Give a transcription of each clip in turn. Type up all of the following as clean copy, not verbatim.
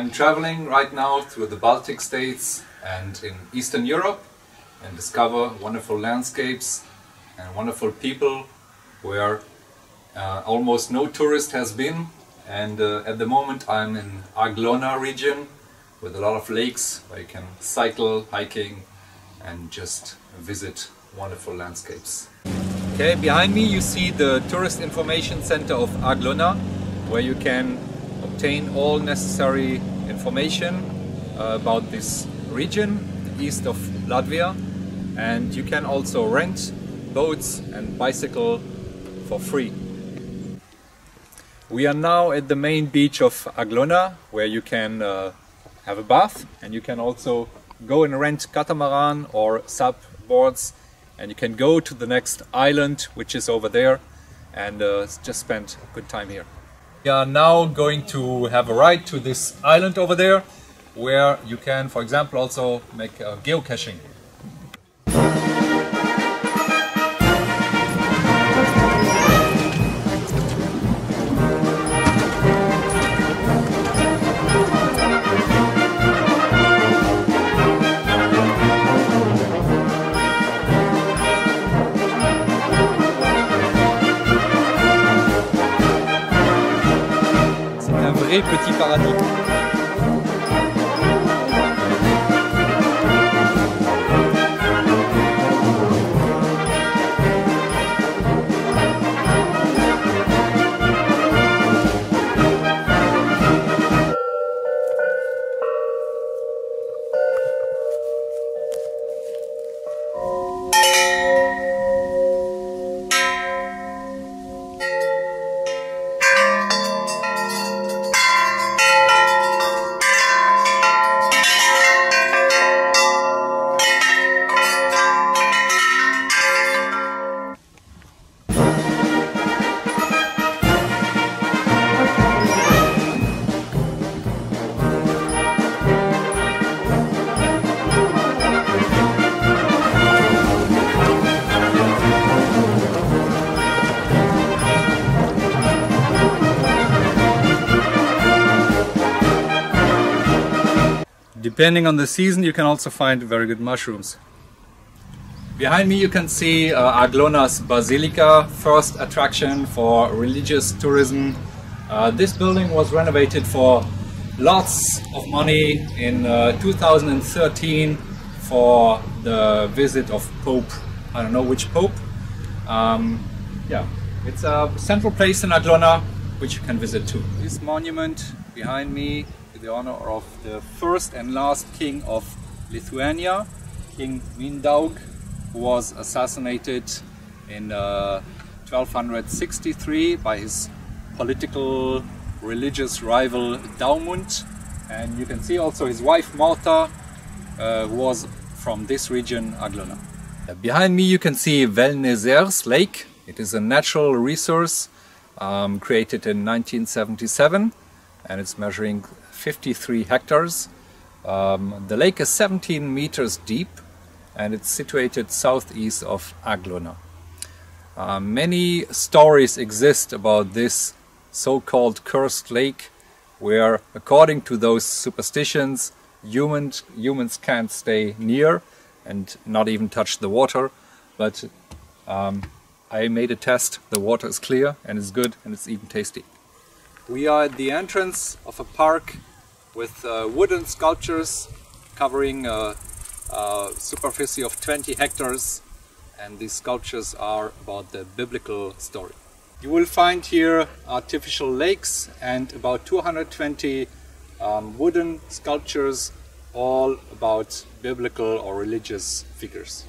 I'm traveling right now through the Baltic states and in Eastern Europe and discover wonderful landscapes and wonderful people where almost no tourist has been. And at the moment I'm in Aglona region with a lot of lakes where you can cycle, hiking and just visit wonderful landscapes. Okay, behind me you see the Tourist Information Center of Aglona, where you can obtain all necessary information about this region, the east of Latvia, and you can also rent boats and bicycle for free. We are now at the main beach of Aglona, where you can have a bath, and you can also go and rent catamaran or sub boards, and you can go to the next island, which is over there, and just spend a good time here. We are now going to have a ride to this island over there, where you can, for example, also make geocaching. Petit paradis. Depending on the season, you can also find very good mushrooms. Behind me you can see Aglona's Basilica, first attraction for religious tourism. This building was renovated for lots of money in 2013 for the visit of Pope, I don't know which Pope. Yeah, it's a central place in Aglona which you can visit too. This monument behind me, the honor of the first and last king of Lithuania, King Mindaug, who was assassinated in 1263 by his political religious rival Daumund. And you can see also his wife Martha, who was from this region, Aglona. Behind me you can see Velnizers Lake. It is a natural resource created in 1977, and it's measuring 53 hectares. The lake is 17 meters deep and it's situated southeast of Aglona. Many stories exist about this so-called cursed lake, where according to those superstitions humans can't stay near and not even touch the water, but I made a test. The water is clear and it's good and it's even tasty. We are at the entrance of a park with wooden sculptures covering a superficie of 20 hectares, and these sculptures are about the biblical story. You will find here artificial lakes and about 220 wooden sculptures, all about biblical or religious figures.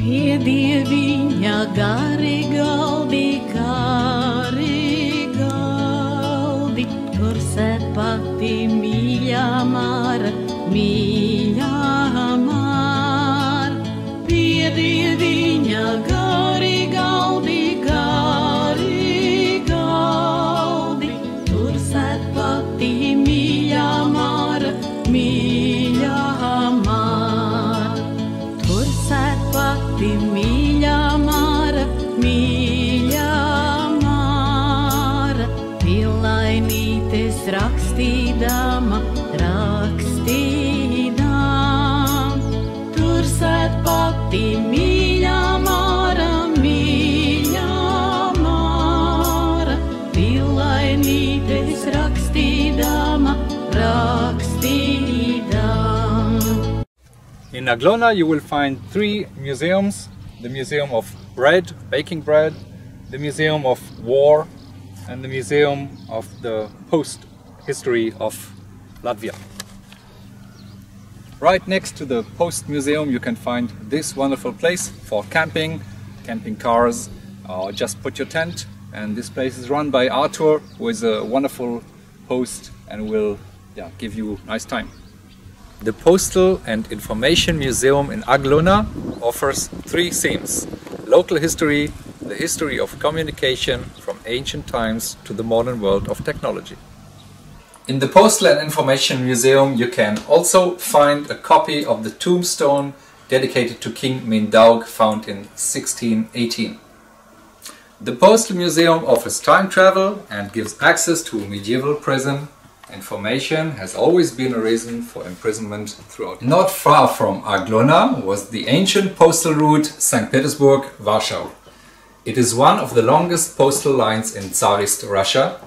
Piedie viņa gari galdi, kur sepati mīļā māra, piedie viņa gari galdi, In Aglona you will find 3 museums: the Museum of Bread, Baking Bread, the Museum of War, and the Museum of the Post-History of Latvia. Right next to the Post Museum you can find this wonderful place for camping cars, or just put your tent. And this place is run by Arthur, who is a wonderful host and will give you a nice time. The Postal and Information Museum in Aglona offers 3 themes: local history, the history of communication from ancient times to the modern world of technology. In the Postal and Information Museum you can also find a copy of the tombstone dedicated to King Mindaug, found in 1618. The Postal Museum offers time travel and gives access to a medieval prison. Information has always been a reason for imprisonment throughout. Not far from Aglona was the ancient postal route St. Petersburg-Warsaw. It is one of the longest postal lines in Tsarist Russia,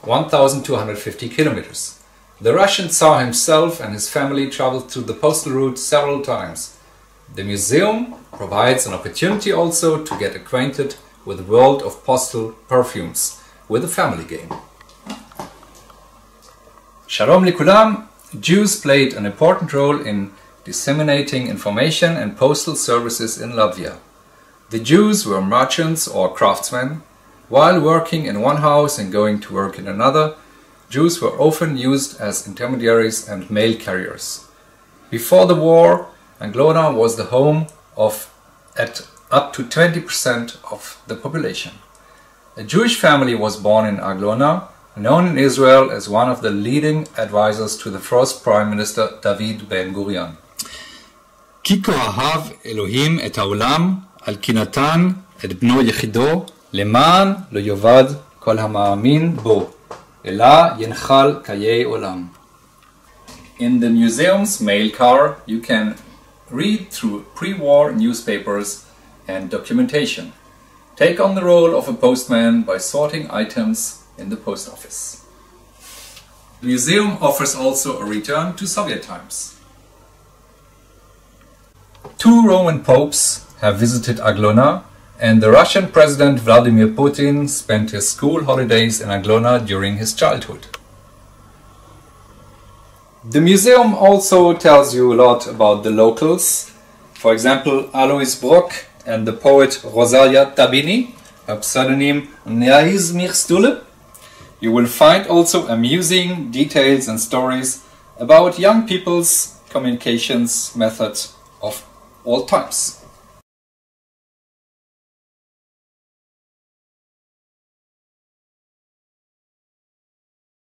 1,250 kilometers. The Russian Tsar himself and his family traveled through the postal route several times. The museum provides an opportunity also to get acquainted with the world of postal perfumes with a family game. Shalom likulam. Jews played an important role in disseminating information and postal services in Latvia. The Jews were merchants or craftsmen. While working in one house and going to work in another, Jews were often used as intermediaries and mail carriers. Before the war, Aglona was the home of up to 20% of the population. A Jewish family was born in Aglona, known in Israel as one of the leading advisors to the first Prime Minister David Ben-Gurion. כי כה אהב אלוהים את העולם על כי נתן את בנו יחידו למען לא יאבד כל המאמין בו אלא ינחל חיי עולם. In the museum's mail car you can read through pre-war newspapers and documentation. Take on the role of a postman by sorting items in the post office. The museum offers also a return to Soviet times. 2 Roman popes have visited Aglona, and the Russian President Vladimir Putin spent his school holidays in Aglona during his childhood. The museum also tells you a lot about the locals. For example, Alois Brock and the poet Rosalia Tabini, a pseudonym Naiz Mirstule. You will find also amusing details and stories about young people's communications methods of all times.